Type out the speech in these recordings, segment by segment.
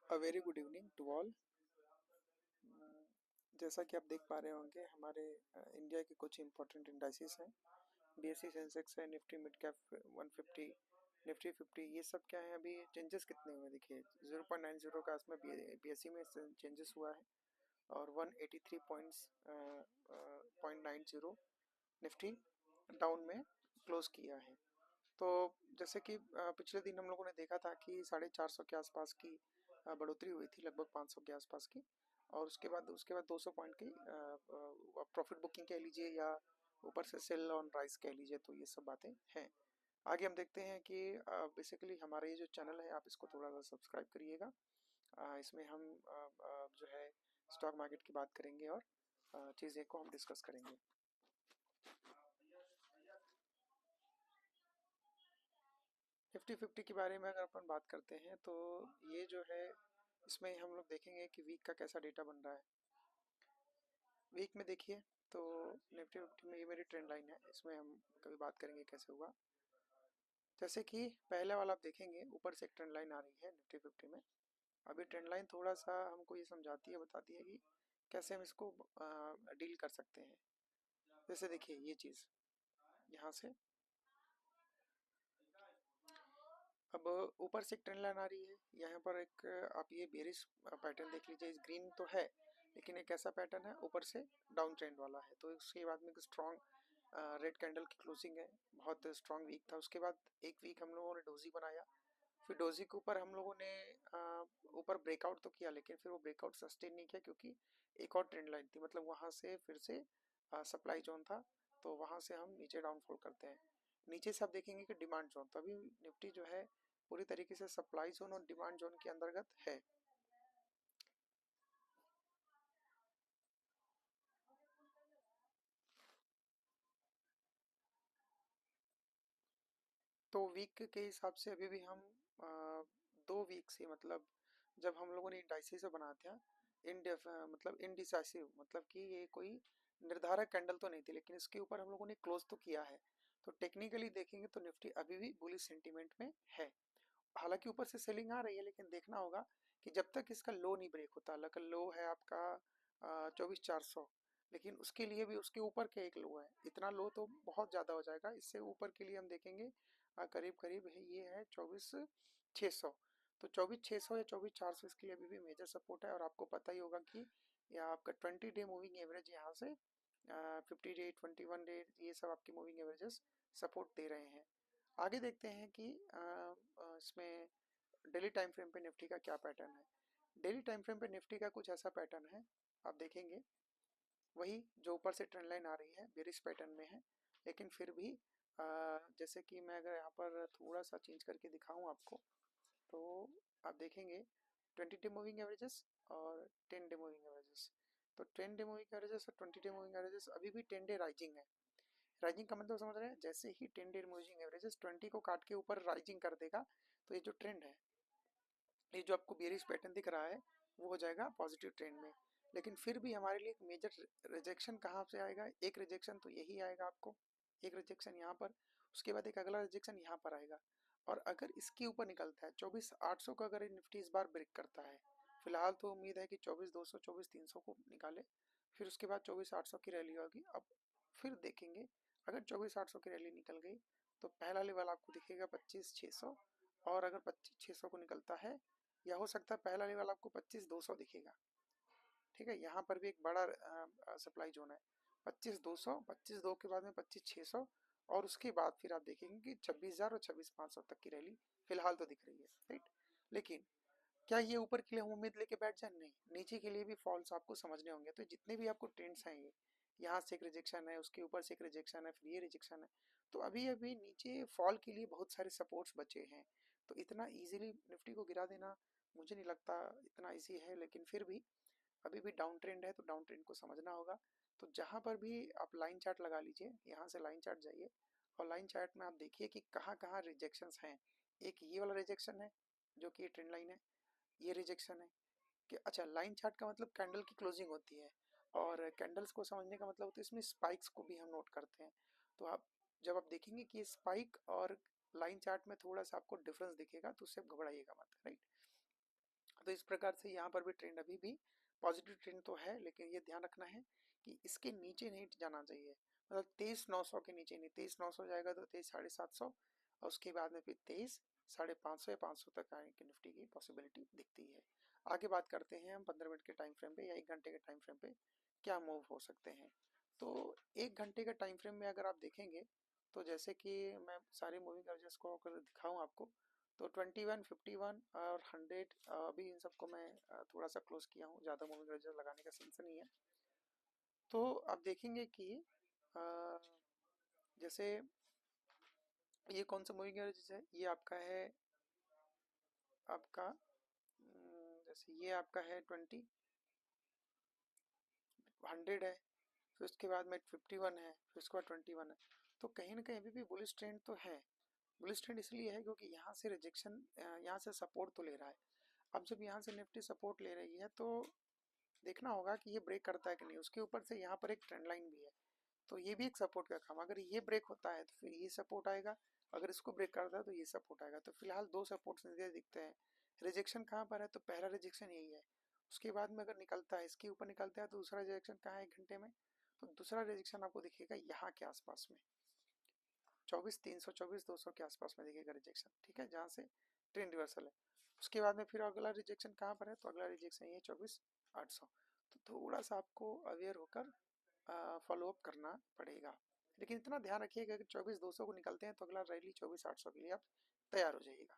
A very good evening to all. जैसा कि आप देख पा रहे होंगे हमारे इंडिया के कुछ इंपॉर्टेंट इंडाइसेस हैं। बीएसई सेंसेक्स है, निफ्टी मिड कैप 150, निफ्टी 50, ये सब क्या है। अभी चेंजेस कितने हुए देखिए, 0.90 का इसमें बीएसई में चेंजेस हुआ है और 183 पॉइंट्स पॉइंट 90 निफ्टी डाउन में क्लोज किया है। तो जैसे कि पिछले दिन हम लोगों ने देखा था कि 450 के आसपास की बढ़ोतरी हुई थी, लगभग 500 के आसपास की। और उसके बाद 200 पॉइंट की प्रॉफिट बुकिंग कह लीजिए या ऊपर से सेल ऑन राइस कह लीजिए, तो ये सब बातें हैं। आगे हम देखते हैं कि बेसिकली हमारा ये जो चैनल है, आप इसको थोड़ा सा सब्सक्राइब करिएगा। इसमें हम जो है स्टॉक मार्केट की बात करेंगे और चीज़ें को हम डिस्कस करेंगे। निफ्टी 50 के बारे में अगर अपन बात करते हैं तो ये जो है, इसमें हम लोग देखेंगे कि वीक का कैसा डेटा बन रहा है। वीक में देखिए तो निफ्टी 50 में ये मेरी ट्रेंड लाइन है, इसमें हम कभी बात करेंगे कैसे हुआ। जैसे कि पहला वाला आप देखेंगे, ऊपर से एक ट्रेंड लाइन आ रही है निफ्टी 50 में। अभी ट्रेंड लाइन थोड़ा सा हमको ये समझाती है, बताती है कि कैसे हम इसको डील कर सकते हैं। जैसे देखिए ये चीज़ यहाँ से अब ऊपर से एक ट्रेंड लाइन आ रही है, यहाँ पर एक आप ये बेरिश पैटर्न देख लीजिए। इस ग्रीन तो है लेकिन एक ऐसा पैटर्न है ऊपर से डाउन ट्रेंड वाला है। तो उसके बाद में एक स्ट्रॉन्ग रेड कैंडल की क्लोजिंग है, बहुत स्ट्रॉन्ग वीक था। उसके बाद एक वीक हम लोगों ने डोजी बनाया, फिर डोजी के ऊपर हम लोगों ने ऊपर ब्रेकआउट तो किया, लेकिन फिर वो ब्रेकआउट सस्टेन नहीं किया क्योंकि एक और ट्रेंड लाइन थी, मतलब वहां से फिर से सप्लाई जोन था। तो वहां से हम नीचे डाउनफॉल करते हैं। नीचे से आप देखेंगे कि डिमांड जोन, तो अभी निफ्टी जो है पूरी तरीके से सप्लाई जोन और डिमांड जोन के अंतर्गत है। तो वीक के हिसाब से अभी भी हम अ, 2 वीक से, मतलब जब हम लोगों ने इंडाइसिस बनाते हैं, मतलब इनडिसाइसिव, मतलब कि ये कोई निर्धारक कैंडल तो नहीं थी, लेकिन इसके ऊपर हम लोगों ने क्लोज तो किया है। तो टेक्निकली देखेंगे तो निफ्टी अभी भी बुलिश सेंटीमेंट में है। हालांकि ऊपर से सेलिंग आ रही है, लेकिन देखना होगा कि जब तक इसका लो नहीं ब्रेक होता। अगर लो है आपका 24,400, लेकिन उसके लिए भी उसके ऊपर के एक लो है। इतना लो तो बहुत ज़्यादा हो जाएगा, इससे ऊपर के लिए हम देखेंगे करीब करीब है, ये है 24,600। तो 24,600 या 24,400 इसके लिए अभी भी मेजर सपोर्ट है। और आपको पता ही होगा कि यह आपका 20 डे मूविंग एवरेज यहाँ से 50 डे, 21 डे, ये सब आपकी मूविंग एवरेजेस सपोर्ट दे रहे हैं। आगे देखते हैं कि इसमें डेली टाइम फ्रेम पे निफ्टी का क्या पैटर्न है। डेली टाइम फ्रेम पे निफ्टी का कुछ ऐसा पैटर्न है, आप देखेंगे वही जो ऊपर से ट्रेंड लाइन आ रही है, बेरिश पैटर्न में है। लेकिन फिर भी जैसे कि मैं अगर यहाँ पर थोड़ा सा चेंज करके दिखाऊं आपको, तो आप देखेंगे 20 डे मूविंग एवरेजेस और 10 डे मूविंग एवरेजेस। तो 10 डे मूविंग एवरेजेस और 20 डे मूविंग एवरेजेस अभी भी 10 डे राइजिंग है। राइजिंग का मतलब समझ रहे हैं, जैसे ही 10 डे मूविंग एवरेजेस 20 को काट के ऊपर राइजिंग कर देगा, तो ये जो ट्रेंड है, ये जो आपको बेरिश पैटर्न दिख रहा है, वो हो जाएगा पॉजिटिव ट्रेंड में। लेकिन फिर भी हमारे लिए एक मेजर रिजेक्शन कहाँ से आएगा, एक रिजेक्शन तो यही आएगा आपको, एक रिजेक्शन यहाँ पर, उसके बाद एक अगला रिजेक्शन यहाँ पर आएगा। और अगर इसके ऊपर निकलता है 24,800 का, अगर निफ्टी इस बार ब्रेक करता है, फिलहाल तो उम्मीद है कि 24,200, 24,300 को निकाले। फिर उसके बाद 24,800 की रैली होगी। अब फिर देखेंगे, अगर 24,800 की रैली निकल गई तो पहला लेवल आपको दिखेगा 25,600। और अगर 25,600 को निकलता है, या हो सकता है पहला लेवल आपको 25,200 दिखेगा। ठीक है, यहाँ पर भी एक बड़ा सप्लाई जोन है, 25,200, 25,200 के बाद में 25,600। और उसके बाद फिर आप देखेंगे कि 26,000 और 26,500 तक की रैली फिलहाल तो दिख रही है, राइट। लेकिन क्या ये ऊपर के लिए हम उम्मीद लेके बैठ जाए? नहीं, नीचे के लिए भी फॉल्स आपको समझने होंगे। तो जितने भी आपको ट्रेंड्स हैं, ये यहाँ से एक रिजेक्शन है, उसके ऊपर से एक रिजेक्शन है, फिर ये रिजेक्शन है। तो अभी अभी नीचे फॉल के लिए बहुत सारे सपोर्ट्स बचे हैं। तो इतना इजीली निफ्टी को गिरा देना मुझे नहीं लगता इतना इजी है। लेकिन फिर भी अभी भी डाउन ट्रेंड है, तो डाउन ट्रेंड को समझना होगा। तो जहां पर भी आप लाइन चार्ट लगा लीजिए, यहाँ से लाइन चार्ट जाइए और लाइन चार्ट में आप देखिए कि कहाँ कहाँ रिजेक्शंस हैं। एक ये वाला रिजेक्शन है जो कि ट्रेंड लाइन है, ये रिजेक्शन है। कि अच्छा, लाइन चार्ट का मतलब कैंडल की क्लोजिंग होती है, और कैंडल्स को समझने का मतलब होता है इसमें स्पाइक्स को भी हम नोट करते हैं। तो आप जब आप देखेंगे कि स्पाइक और लाइन चार्ट में थोड़ा सा आपको डिफरेंस दिखेगा, तो उससे आप घबराइएगा मत, राइट। तो इस प्रकार से यहाँ पर भी ट्रेंड अभी भी पॉजिटिव ट्रेंड तो है, लेकिन ये ध्यान रखना है कि इसके नीचे नहीं जाना चाहिए। मतलब 23,900 के नीचे नहीं, 23,900 जाएगा तो 23,750 और उसके बाद में फिर 23,550 या 500 तक आने की निफ्टी की पॉसिबिलिटी दिखती है। आगे बात करते हैं हम 15 मिनट के टाइम फ्रेम पे या 1 घंटे के टाइम फ्रेम पे क्या मूव हो सकते हैं। तो 1 घंटे के टाइम फ्रेम में अगर आप देखेंगे तो जैसे कि मैं सारे मूविंग एवरेजेस को अगर दिखाऊं आपको, तो 21, 51 और 100 अभी इन सबको मैं थोड़ा सा क्लोज किया हूँ, ज़्यादा मूविंग एवरेजेस लगाने का सेंस नहीं है। तो आप देखेंगे कि अ, जैसे ये कौन सा मूविंग एवरेज है, ये आपका है, आपका जैसे ये आपका है 20, 100 है, फिर उसके बाद में 51 है, फिर उसके बाद 21 है। तो कहीं ना कहीं अभी भी बुलिश ट्रेंड तो है। बुलिश ट्रेंड इसलिए है क्योंकि यहाँ से रिजेक्शन, यहाँ से सपोर्ट तो ले रहा है। अब जब यहाँ से निफ्टी सपोर्ट ले रही है तो देखना होगा कि ये ब्रेक करता है कि नहीं। उसके ऊपर से यहाँ पर एक ट्रेंड लाइन भी है, तो ये भी एक सपोर्ट का काम। अगर ये ब्रेक होता है तो फिर ये सपोर्ट आएगा, अगर इसको ब्रेक करता है तो ये सपोर्ट आएगा। तो फिलहाल दो सपोर्ट दिखते हैं। रिजेक्शन कहाँ पर है, तो पहला रिजेक्शन यही है। उसके बाद में अगर निकलता है, इसके ऊपर निकलता है, तो दूसरा रिजेक्शन कहाँ है 1 घंटे में, तो दूसरा रिजेक्शन आपको दिखेगा यहाँ के आसपास में, 24,324, 200 के आसपास में दिखेगा रिजेक्शन, ठीक है, जहाँ से ट्रेंड रिवर्सल है। उसके बाद में फिर अगला रिजेक्शन कहाँ पर है, तो अगला रिजेक्शन ये 24,800। तो थोड़ा सा आपको अवेयर होकर फॉलो अप करना पड़ेगा। लेकिन इतना ध्यान रखिएगा कि 24,200 को निकलते हैं तो अगला रैली 24,800 के लिए आप तैयार हो जाइएगा।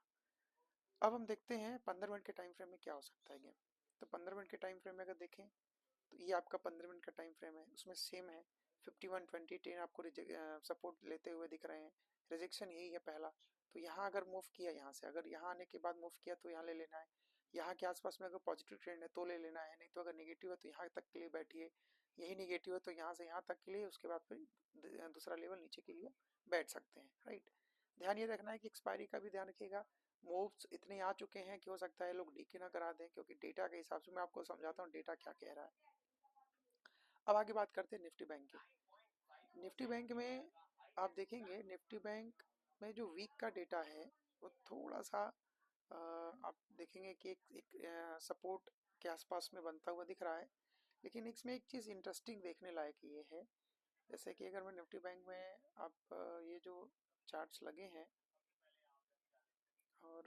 अब हम देखते हैं 15 मिनट के टाइम फ्रेम में क्या हो सकता है गेम। तो 15 मिनट के टाइम फ्रेम में अगर देखें तो ये आपका 15 मिनट का टाइम फ्रेम है, उसमें सेम है 51, 20, 10 आपको सपोर्ट लेते हुए दिख रहे हैं। रिजेक्शन यही है पहला। तो यहाँ अगर मूव किया, यहाँ से अगर यहाँ आने के बाद मूव किया तो यहाँ ले लेना है। यहाँ के आसपास में अगर पॉजिटिव ट्रेंड है तो ले लेना है, नहीं तो अगर नेगेटिव है तो यहाँ तक के लिए बैठिए। यही नेगेटिव है तो यहाँ से यहाँ तक के लिए, उसके बाद फिर दूसरा लेवल नीचे के लिए बैठ सकते हैं, राइट। ध्यान ये रखना है कि एक्सपायरी का भी ध्यान रखिएगा। मूव्स इतने आ चुके हैं कि हो सकता है लोग डीके ना करा दें, क्योंकि डेटा के हिसाब से मैं आपको समझाता हूँ डेटा क्या कह रहा है। अब आगे बात करते हैं निफ्टी बैंक की। निफ्टी बैंक में आप देखेंगे, निफ्टी बैंक में जो वीक का डेटा है वो थोड़ा सा आप देखेंगे कि एक सपोर्ट के आसपास में बनता हुआ दिख रहा है। लेकिन इसमें एक चीज़ इंटरेस्टिंग देखने लायक ये है, जैसे कि अगर मैं निफ्टी बैंक में आप ये जो चार्ट्स लगे हैं और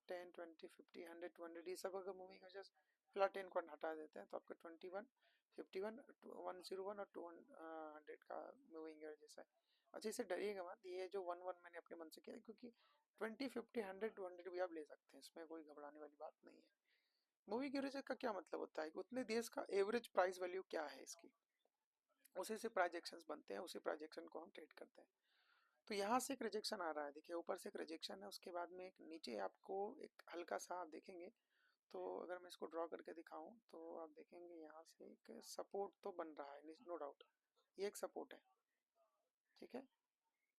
10, 20, 50, 100, 200 ये सब अगर मूविंग एवरेज फिलहाल 10 को हटा देते हैं तो आपका 21, 51, 101 और 200 का मूविंग एवरेज है। अच्छा, इसे डरिएगा मत, ये जो 1 1 मैंने अपने मन से किया है, क्योंकि 20, 50, 100, 200 भी आप ले सकते हैं, इसमें कोई घबराने वाली बात नहीं है। मूविंग एवरेज का क्या मतलब होता है कि उतने देश का एवरेज प्राइस वैल्यू क्या है इसकी, उसी से प्राइजेक्शंस बनते हैं, उसी प्राइजेक्शन को हम ट्रेड करते हैं। तो यहाँ से एक रिजेक्शन आ रहा है, देखिए ऊपर से एक रिजेक्शन है, उसके बाद में एक नीचे आपको एक हल्का सा आप देखेंगे। तो अगर मैं इसको ड्रॉ करके दिखाऊं तो आप देखेंगे यहाँ से एक सपोर्ट तो बन रहा है, नो डाउट ये एक सपोर्ट है, ठीक है।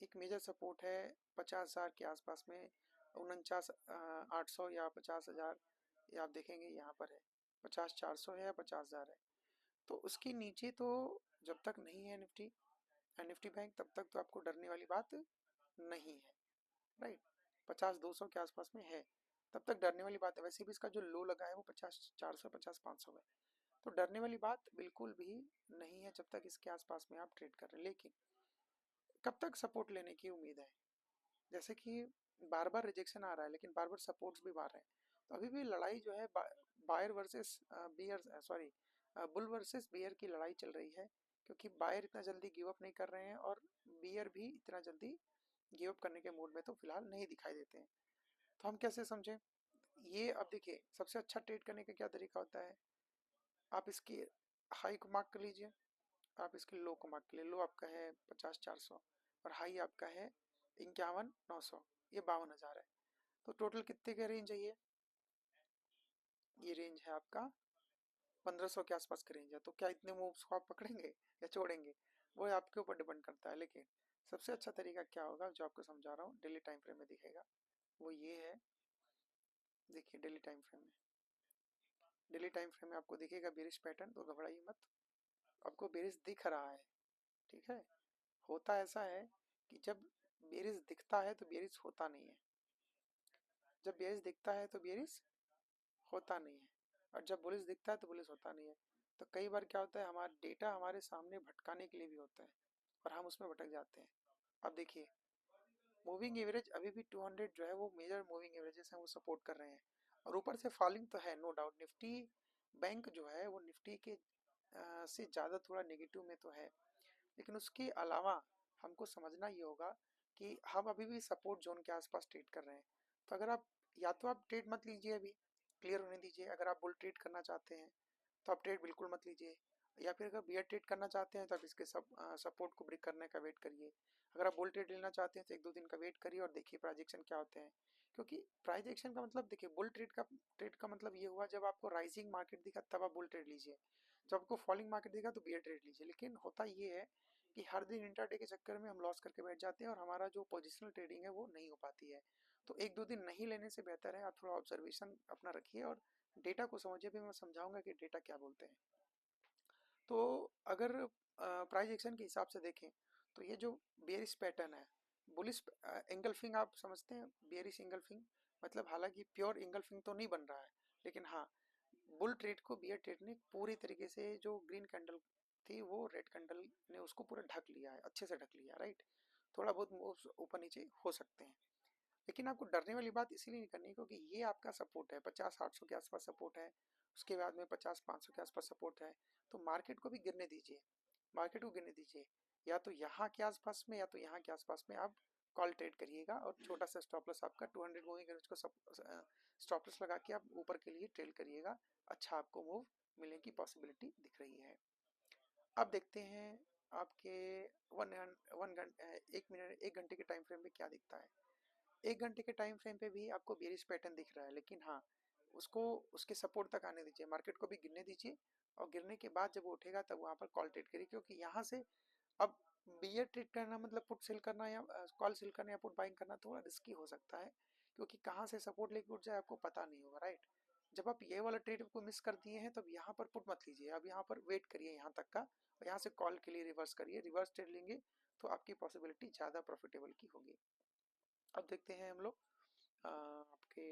एक मेजर सपोर्ट है 50,000 के आसपास में, 49,800 या 50,000, ये आप देखेंगे यहाँ पर है 50,400 है या 50,000 है। तो उसके नीचे तो जब तक नहीं है निफ्टी निफ्टी बैंक, तब तक तो आपको डरने वाली बात नहीं है, राइट। 50,200 के आसपास में है, तब तक डरने वाली बात है। वैसे भी इसका जो लो लगा है वो 50,400, 50,500 है, तो डरने वाली बात बिल्कुल भी नहीं है जब तक इसके आसपास में आप ट्रेड कर रहे हैं। लेकिन कब तक सपोर्ट लेने की उम्मीद है, जैसे कि बार बार रिजेक्शन आ रहा है लेकिन बार बार सपोर्ट्स भी मार रहे हैं, तो अभी भी लड़ाई जो है buyer versus bear, sorry bull versus bear की लड़ाई चल रही है। क्योंकि बायर इतना जल्दी गिव अप नहीं कर रहे हैं और बियर भी इतना जल्दी गिव अप करने के मूड में तो फिलहाल नहीं दिखाई देते हैं। तो हम कैसे समझें ये, अब देखिए सबसे अच्छा ट्रेड करने का क्या तरीका होता है, आप इसकी हाई को मार्क कर लीजिए, आप इसके लो को मार्क कर लीजिए। लो आपका है 50,400 और हाई आपका है 51,900, ये 52,000 है। तो टोटल कितने का रेंज है ये रेंज है आपका 1,500 के आसपास का रेंज है। तो क्या इतने मूव्स को आप पकड़ेंगे या छोड़ेंगे, वो आपके ऊपर डिपेंड करता है। लेकिन सबसे अच्छा तरीका क्या होगा जो आपको समझा रहा हूँ, डेली टाइम फ्रेम में दिखेगा, वो ये है। देखिए डेली टाइम फ्रेम में, डेली टाइम फ्रेम में आपको दिखेगा बेरिश पैटर्न, तो घबराइए मत, आपको बेरिश दिख रहा है, ठीक है। होता ऐसा है कि जब बेरिश दिखता है तो बेरिश होता नहीं है, जब बेयरिश दिखता है तो बेयरिश होता नहीं है, और जब बुलिश दिखता है तो बुलिश होता नहीं है। तो कई बार क्या होता है, हमारा डेटा हमारे सामने भटकाने के लिए भी होता है और हम उसमें भटक जाते हैं। अब देखिए, मूविंग एवरेज अभी भी 200 जो है वो मेजर मूविंग एवरेजेस हैं, वो सपोर्ट कर रहे हैं। और ऊपर से फॉलिंग तो है, नो डाउट। निफ्टी बैंक जो है वो निफ्टी के से ज़्यादा थोड़ा नेगेटिव में तो है, लेकिन उसके अलावा हमको समझना ये होगा कि हम अभी भी सपोर्ट जोन के आसपास ट्रेड कर रहे हैं। तो अगर आप, या तो आप ट्रेड मत लीजिए, अभी क्लियर होने दीजिए। अगर आप बुल ट्रेड करना चाहते हैं तो आप ट्रेड बिल्कुल मत लीजिए, या फिर अगर बियर ट्रेड करना चाहते हैं तो आप इसके सपोर्ट को ब्रेक करने का वेट करिए। अगर आप बुल ट्रेड लेना चाहते हैं तो एक दो दिन का वेट करिए और देखिए प्राइस एक्शन क्या होते हैं। क्योंकि प्राइस एक्शन का मतलब देखिए, बुल ट्रेड का मतलब ये हुआ जब आपको राइजिंग मार्केट दिखा तब आप बुल ट्रेड लीजिए, जब आपको फॉलिंग मार्केट दिखा तो बियर ट्रेड लीजिए। लेकिन होता ये है कि हर दिन इंट्राडे के चक्कर में हम लॉस करके बैठ जाते हैं और हमारा जो पोजिशनल ट्रेडिंग है वो नहीं हो पाती है। तो एक दो दिन नहीं लेने से बेहतर है आप थोड़ा ऑब्जर्वेशन अपना रखिए और डेटा को समझिए। भी मैं समझाऊंगा कि डेटा क्या बोलते हैं। तो अगर प्राइस एक्शन के हिसाब से देखें तो ये जो बेयरिश पैटर्न है, बुलिश एंगल्फिंग आप समझते हैं, बेयरिश एंगल्फिंग मतलब हालांकि प्योर एंगल्फिंग तो नहीं बन रहा है, लेकिन हाँ, बुल ट्रेड को बियर ट्रेड ने पूरी तरीके से, जो ग्रीन कैंडल थी वो रेड कैंडल ने उसको पूरा ढक लिया है, अच्छे से ढक लिया है, राइट। थोड़ा बहुत मूव्स ऊपर नीचे हो सकते हैं, लेकिन आपको डरने वाली बात इसीलिए नहीं करनी क्योंकि ये आपका सपोर्ट है, 50-800 के आसपास सपोर्ट है, उसके बाद में 50-500 के आसपास सपोर्ट है। तो मार्केट को भी गिरने दीजिए, मार्केट को गिरने दीजिए। या तो यहाँ के आसपास में या तो यहाँ के आसपास में आप कॉल ट्रेड करिएगा, और छोटा सा स्टॉप लॉस आपका 200 मूविंग एवरेज को स्टॉप लॉस लगा के आप ऊपर के लिए ट्रेड करिएगा। अच्छा आपको मूव मिलने की पॉसिबिलिटी दिख रही है। अब देखते हैं आपके वन वन घंटे, 1 मिनट 1 घंटे के टाइम फ्रेम में क्या दिखता है। 1 घंटे के टाइम फ्रेम पे भी आपको बेरिश पैटर्न दिख रहा है, लेकिन हाँ, उसको उसके सपोर्ट तक आने दीजिए, मार्केट को भी गिरने दीजिए। और गिरने के बाद जब वो उठेगा तब वहां पर कॉल ट्रेड करिए, क्योंकि यहाँ से अब बियर ट्रेड करना मतलब पुट सेल करना या कॉल सेल करना या पुट बाइंग करना थोड़ा रिस्की हो सकता है, क्योंकि कहाँ से सपोर्ट लेके उठ जाए आपको पता नहीं होगा, राइट। जब आप ये वाला ट्रेड को मिस कर दिए हैं तब यहाँ पर पुट मत लीजिए, अब यहाँ पर वेट करिए यहाँ तक का, और यहाँ से कॉल के लिए रिवर्स करिए। रिवर्स ट्रेड लेंगे तो आपकी पॉसिबिलिटी ज़्यादा प्रॉफिटेबल की होगी। अब देखते हैं हम लोग आपके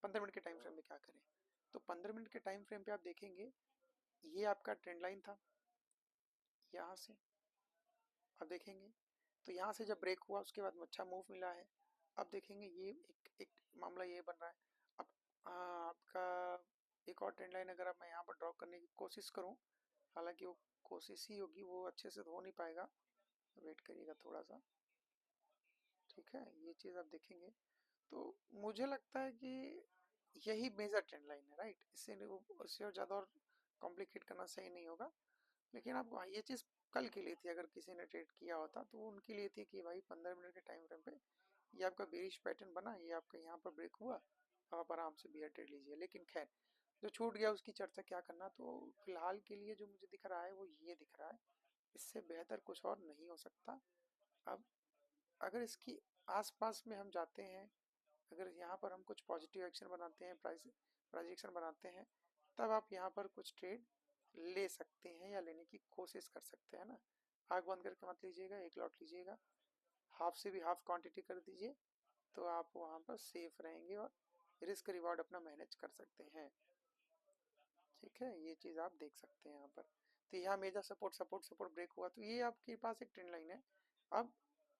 15 मिनट के टाइम फ्रेम में क्या करें। तो 15 मिनट के टाइम फ्रेम पे आप देखेंगे, ये आपका ट्रेंड लाइन था, यहाँ से आप देखेंगे। तो यहाँ से जब ब्रेक हुआ उसके बाद में अच्छा मूव मिला है। अब देखेंगे ये एक मामला ये बन रहा है। अब आपका एक और ट्रेंड लाइन अगर अब मैं यहाँ पर ड्रॉ करने की कोशिश करूँ, हालांकि वो कोशिश ही होगी, वो अच्छे से तो हो नहीं पाएगा, वेट करिएगा थोड़ा सा। ठीक है, ये चीज़ आप देखेंगे तो मुझे लगता है कि यही मेजर ट्रेंड लाइन है, राइट। इससे और ज़्यादा और कॉम्प्लिकेट करना सही नहीं होगा। लेकिन आपको हाँ, ये चीज़ कल के लिए थी, अगर किसी ने ट्रेड किया होता तो वो उनके लिए थी कि भाई 15 मिनट के टाइम फ्रेम पे ये आपका बेरिश पैटर्न बना, ये आपका यहाँ पर ब्रेक हुआ, आप आराम से बियर ट्रेड लीजिए। लेकिन खैर, जो छूट गया उसकी चर्चा क्या करना। तो फिलहाल के लिए जो मुझे दिख रहा है वो ये दिख रहा है, इससे बेहतर कुछ और नहीं हो सकता। अब अगर इसकी आसपास में हम जाते हैं, अगर यहाँ पर हम कुछ पॉजिटिव एक्शन बनाते हैं, प्राइस प्राइस एक्शन बनाते हैं, तब आप यहाँ पर कुछ ट्रेड ले सकते हैं या लेने की कोशिश कर सकते हैं ना। आँख बंद करके मत लीजिएगा, एक लॉट लीजिएगा, हाफ से भी हाफ क्वांटिटी कर दीजिए, तो आप वहाँ पर सेफ रहेंगे और रिस्क रिवॉर्ड अपना मैनेज कर सकते हैं। ठीक है, ये चीज़ आप देख सकते हैं यहाँ पर। तो यहाँ major support support support break हुआ, तो ये आपके पास एक ट्रेंड लाइन है। अब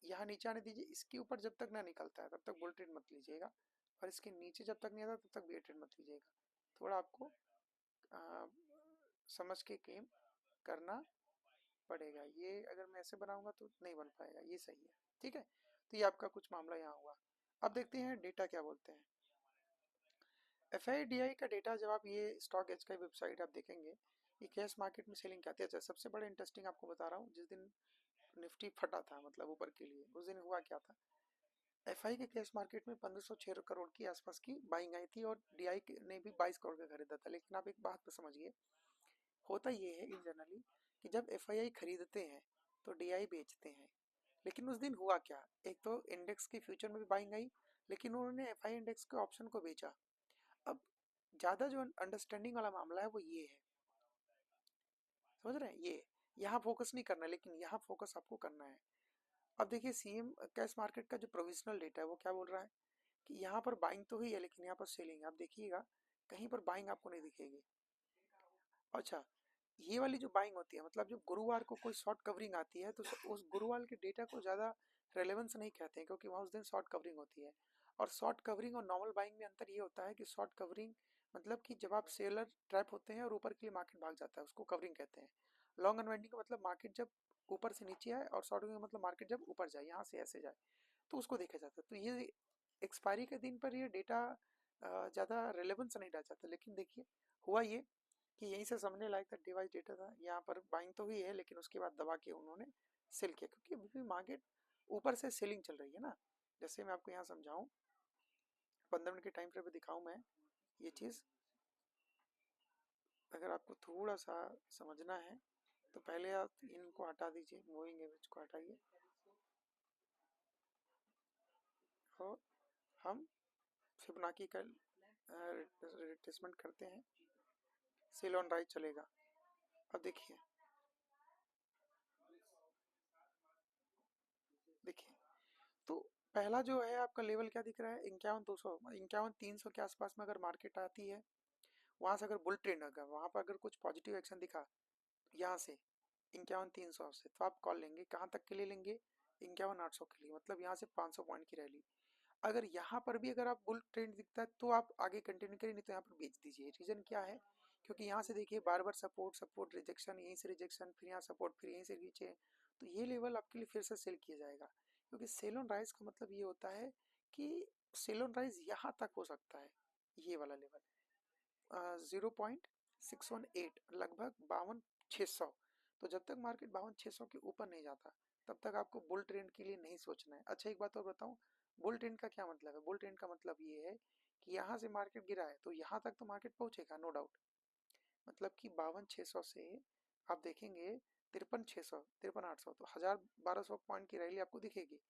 यहाँ नीचे आने दीजिए, इसके ऊपर जब तक ना निकलता है तब तक बुल ट्रेड मत लीजिएगा, और इसके नीचे जब तक नहीं आता तब तक बेयर ट्रेड मत लीजिएगा। थोड़ा आपको आ, समझ के गेम करना पड़ेगा। ये अगर मैं ऐसे बनाऊंगा तो नहीं बन पाएगा, ये सही है। ठीक है, तो ये आपका कुछ मामला यहाँ हुआ। अब देखते हैं डेटा क्या बोलते हैं। एफ आई डी आई का डेटा, जब आप ये स्टॉक एच का वेबसाइट आप देखेंगे, ये कैश मार्केट में सेलिंग क्या थी। अच्छा, सबसे बड़ा इंटरेस्टिंग आपको बता रहा हूँ, जिस दिन निफ्टी फटा था मतलब ऊपर के लिए, उस दिन हुआ क्या था। एफ आई के कैश मार्केट में 1506 करोड़ की आसपास की बाइंग आई थी, और डी आई ने भी 22 करोड़ का खरीदा था। लेकिन आप एक बात तो समझिए, होता ये है इन जनरली कि जब एफ आई आई खरीदते हैं तो डी आई बेचते हैं। लेकिन उस दिन हुआ क्या, एक तो इंडेक्स की फ्यूचर में भी बाइंग आई, लेकिन उन्होंने एफ आई इंडेक्स के ऑप्शन को बेचा। अब ज्यादा जो अंडरस्टैंडिंग वाला मामला है वो ये है, समझ रहे हैं, ये यहाँ फोकस नहीं करना है, लेकिन यहाँ फोकस आपको करना है। अब देखिए, सीएम कैश मार्केट का जो प्रोविजनल डेटा है वो क्या बोल रहा है, कि यहाँ पर बाइंग तो हुई है लेकिन यहाँ पर सेलिंग, आप देखिएगा कहीं पर बाइंग आपको नहीं दिखेगी। अच्छा, ये वाली जो बाइंग होती है मतलब जब गुरुवार को कोई शॉर्ट कवरिंग आती है तो उस गुरुवार के डेटा को ज़्यादा रेलेवेंस नहीं कहते हैं, क्योंकि वहाँ उस दिन शॉर्ट कवरिंग होती है। और शॉर्ट कवरिंग और नॉर्मल बाइंग में अंतर ये होता है कि शॉर्ट कवरिंग मतलब कि जब आप सेलर ट्रैप होते हैं और ऊपर के लिए मार्केट भाग जाता है, उसको कवरिंग कहते हैं। लॉन्ग अनवाइंडिंग का मतलब मार्केट जब ऊपर से नीचे आए, और शॉर्ट कवरिंग का मतलब मार्केट जब ऊपर जाए, यहाँ से ऐसे जाए, तो उसको देखा जाता है। तो ये एक्सपायरी के दिन पर ये डेटा ज़्यादा रेलेवेंस नहीं रह जाता। लेकिन देखिए हुआ ये कि यहीं से समझने लायक था, डिवाइस डेटा था, यहाँ पर बाइंग तो हुई है लेकिन उसके बाद दबा के उन्होंने सेल किया, क्योंकि अभी भी मार्केट ऊपर से सेलिंग चल रही है ना। जैसे मैं आपको यहाँ समझाऊं, 15 मिनट के टाइम फ्रेम पे दिखाऊं मैं ये चीज़, अगर आपको थोड़ा सा समझना है तो पहले आप इनको हटा दीजिए, मूविंग एवरेज को हटाइए, और हम फिबोनाची का रिट्रेसमेंट करते हैं, सेल ऑन राइट चलेगा। अब देखिए, देखिए तो पहला जो है आपका लेवल क्या दिख रहा है, 51,200, 51,300 के आसपास में अगर मार्केट आती है, वहां से अगर बुल ट्रेंड, अगर वहां पर अगर कुछ पॉजिटिव एक्शन दिखा यहाँ से 51,300 से, तो आप कॉल लेंगे। कहाँ तक के लिए लेंगे, 51,800 के लिए, मतलब यहाँ से 500 पॉइंट की रैली। अगर यहाँ पर भी अगर आप बुल ट्रेंड दिखता है तो आप आगे कंटिन्यू करिए, नहीं तो यहाँ पर बेच दीजिए। रीजन क्या है, क्योंकि यहाँ से देखिए बार बार सपोर्ट सपोर्ट रिजेक्शन, यहीं से रिजेक्शन, फिर यहाँ सपोर्ट, फिर यहीं से नीचे, तो ये लेवल आपके लिए फिर से सेल किया जाएगा। क्योंकि सेल ऑन राइज का मतलब ये होता है कि सेल ऑन राइज यहाँ तक हो सकता है, ये वाला लेवल 0.618, लगभग 52,600। तो जब तक मार्केट 52,600 के ऊपर नहीं जाता तब तक आपको बुल ट्रेंड के लिए नहीं सोचना है। अच्छा, एक बात और बताऊं, बुल ट्रेंड का क्या मतलब है। बुल ट्रेंड का मतलब ये है कि यहाँ से मार्केट गिरा है तो यहाँ तक तो मार्केट पहुंचेगा, नो डाउट। मतलब कि 52,600 से आप देखेंगे 53,600, 53,800, तो 1,000-1,200 पॉइंट की रैली आपको दिखेगी।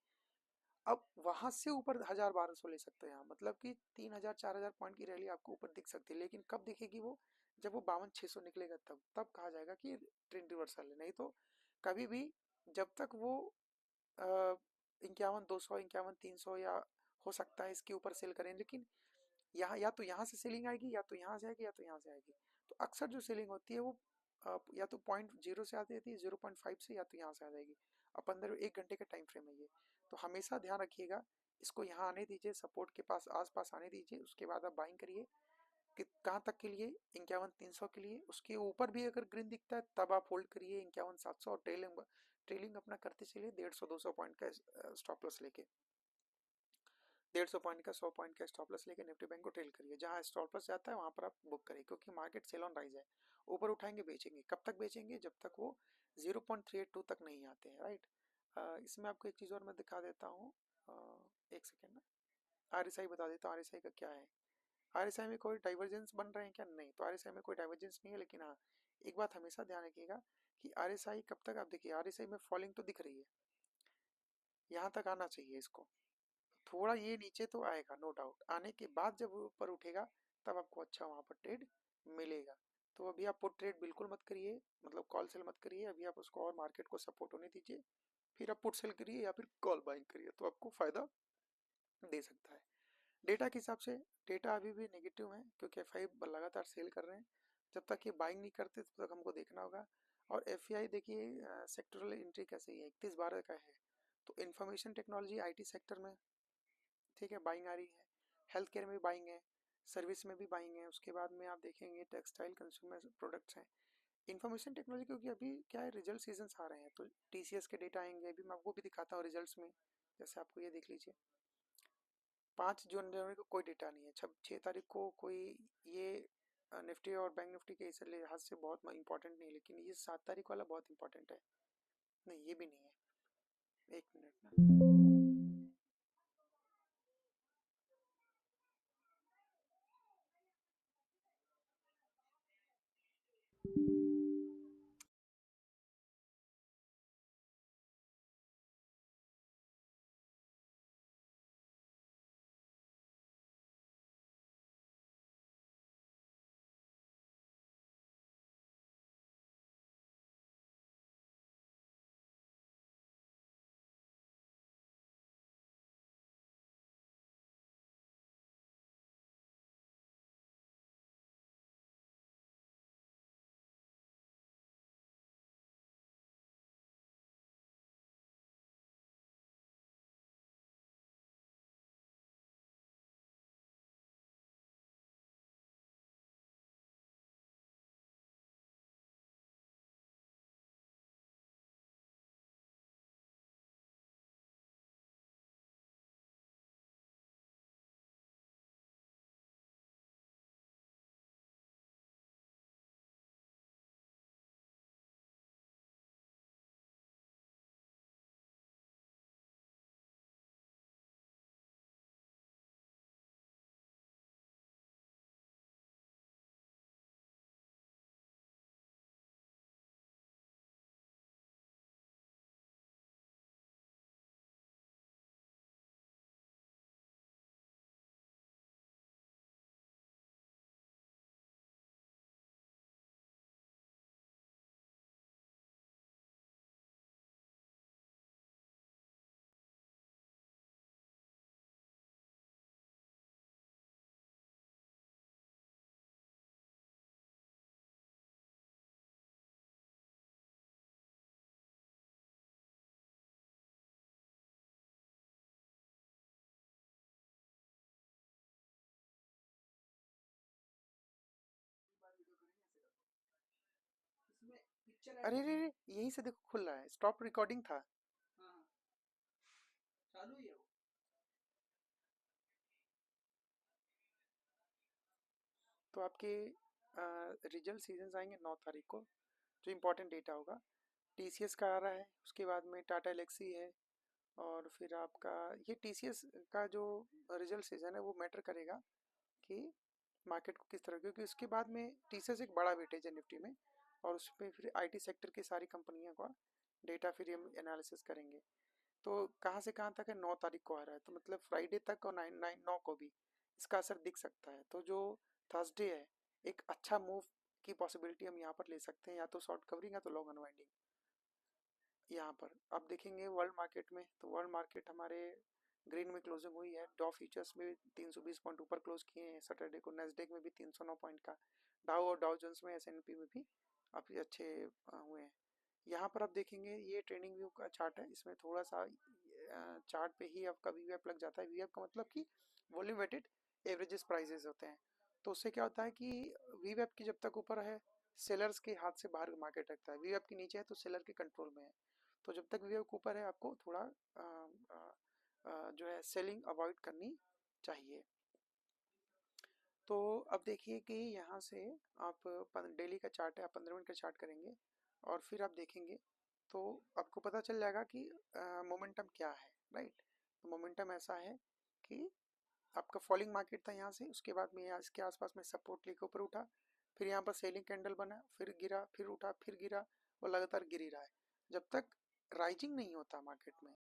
अब वहां से ऊपर 1,000-1,200 ले सकते हैं आप, मतलब कि 3,000-4,000 पॉइंट की रैली आपको ऊपर दिख सकती है। लेकिन कब दिखेगी वो, जब वो 52,600 निकलेगा, तब कहा जाएगा कि ट्रेंड रिवर्सल है। नहीं तो कभी भी, जब तक वो 51,200, 51,300 या हो सकता है इसके ऊपर सेल करें, लेकिन यहाँ या तो यहाँ से सेलिंग आएगी, या तो यहाँ से आएगी, या तो यहाँ से आएगी। तो अक्सर जो सेलिंग होती है वो या तो 0.0 से आती है, 0.5 से, या तो यहाँ से आ जाएगी। अब 1 घंटे का टाइम फ्रेम है ये, तो हमेशा ध्यान रखिएगा, इसको यहाँ आने दीजिए, सपोर्ट के पास आसपास आने दीजिए, उसके बाद आप बाइंग करिए। कि कहाँ तक के लिए, 51,300 के लिए। उसके ऊपर भी अगर ग्रीन दिखता है तब आप होल्ड करिए 51,700, और ट्रेलिंग ट्रेलिंग अपना करते चलिए 150-200 पॉइंट का स्टॉप लॉस लेके, 150 पॉइंट का, 100 पॉइंट का स्टॉप लॉस लेके निफ्टी बैंक को ट्रेल करिए। जहाँ स्टॉप लॉस जाता है वहां पर आप बुक करिए, क्योंकि मार्केट सेल ऑन राइज है। ऊपर उठाएंगे बेचेंगे, कब तक बेचेंगे, जब तक वो 0.382 तक नहीं आते हैं, राइट। इसमें आपको एक चीज़ और मैं दिखा देता हूँ, एक सेकेंड ना, आरएसआई बता देता हूँ आरएसआई का क्या है। आरएसआई में कोई डाइवर्जेंस बन रहे हैं क्या, नहीं, तो आरएसआई में कोई डाइवर्जेंस नहीं है। लेकिन हाँ, एक बात हमेशा ध्यान रखिएगा कि आरएसआई कब तक, आप देखिए आरएसआई में फॉलिंग तो दिख रही है, यहाँ तक आना चाहिए इसको, थोड़ा ये नीचे तो आएगा, नो डाउट। आने के बाद जब वो ऊपर उठेगा तब आपको अच्छा वहां पर ट्रेड मिलेगा। तो अभी आप पुट ट्रेड बिल्कुल मत करिए, मतलब कॉल सेल मत करिए अभी, आप उसको और मार्केट को सपोर्ट होने दीजिए, फिर आप पुट सेल करिए या फिर कॉल बाइंग करिए, तो आपको फायदा दे सकता है। डेटा के हिसाब से डेटा अभी भी नेगेटिव है, क्योंकि एफ आई लगातार सेल कर रहे हैं। जब तक ये बाइंग नहीं करते तब तक हमको देखना होगा। और एफ आई देखिए, सेक्टरल एंट्री कैसे है, 31/12 का है। तो इंफॉर्मेशन टेक्नोलॉजी आईटी सेक्टर में, ठीक है, बाइंग आ रही है। हेल्थ केयर में भी बाइंग है, सर्विस में भी बाइंग है। उसके बाद में आप देखेंगे टेक्सटाइल कंज्यूमर प्रोडक्ट्स हैं। इन्फॉर्मेशन टेक्नोलॉजी, क्योंकि अभी क्या है, रिजल्ट सीजन्स आ रहे हैं तो टीसीएस के डेटा आएंगे, अभी मैं आपको भी दिखाता हूँ रिजल्ट्स में। जैसे आपको ये देख लीजिए, 5 जनवरी को कोई डेटा नहीं है, 6 तारीख को कोई, ये निफ्टी और बैंक निफ्टी के इस लिहाज से बहुत इंपॉर्टेंट नहीं है, लेकिन ये 7 तारीख वाला बहुत इंपॉर्टेंट है। नहीं, ये भी नहीं है, एक मिनट ना। अरे रे रे, यहीं से देखो खुल रहा है, स्टॉप रिकॉर्डिंग था। तो आपके रिजल्ट सीजन आएंगे 9 तारीख को, जो इम्पोर्टेंट डेटा होगा। टीसीएस का आ रहा है, उसके बाद में टाटा एलेक्सी है, और फिर आपका ये टीसीएस का जो रिजल्ट सीजन है वो मैटर करेगा कि मार्केट को किस तरह, क्योंकि उसके बाद में टीसीएस एक बड़ा वेटेज है निफ्टी में, और उस पर फिर आईटी सेक्टर की सारी कंपनियों का डेटा फिर हम एनालिसिस करेंगे। तो कहाँ से कहाँ तक है, 9 तारीख को आ रहा है, तो मतलब फ्राइडे तक और 9 को भी इसका असर दिख सकता है। तो जो थर्सडे है, एक अच्छा मूव की पॉसिबिलिटी हम यहाँ पर ले सकते हैं, या तो शॉर्ट कवरिंग या तो लॉन्ग अनवाइंडिंग। यहाँ पर आप देखेंगे वर्ल्ड मार्केट में, तो वर्ल्ड मार्केट हमारे ग्रीन में क्लोजिंग हुई है। डॉ फ्यूचर्स में 320 पॉइंट ऊपर क्लोज किए हैं सैटरडे को, नेस्डेक में भी 309 पॉइंट का, डाउ और डाउ जोन्स में एसएनपी में भी काफ़ी अच्छे हुए हैं। यहाँ पर आप देखेंगे ये ट्रेंडिंग व्यू का चार्ट है, इसमें थोड़ा सा चार्ट पे ही आपका वीवेप लग जाता है। वीवेप का मतलब कि वॉल्यूम वेटेड एवरेजेस प्राइजेस होते हैं। तो उससे क्या होता है कि वीवेप की जब तक ऊपर है, सेलर्स के हाथ से बाहर मार्केट रखता है, वीवेप के नीचे है तो सेलर के कंट्रोल में है। तो जब तक वीवेप ऊपर है, आपको थोड़ा जो है सेलिंग अवॉइड करनी चाहिए। तो अब देखिए कि यहाँ से आप डेली का चार्ट है, आप 15 मिनट का चार्ट करेंगे और फिर आप देखेंगे तो आपको पता चल जाएगा कि मोमेंटम क्या है, राइट। तो मोमेंटम ऐसा है कि आपका फॉलिंग मार्केट था यहाँ से, उसके बाद में यहाँ इसके आसपास में सपोर्ट लेके ऊपर उठा, फिर यहाँ पर सेलिंग कैंडल बना, फिर गिरा, फिर उठा, फिर गिरा, और लगातार गिर ही रहा है। जब तक राइजिंग नहीं होता मार्केट में,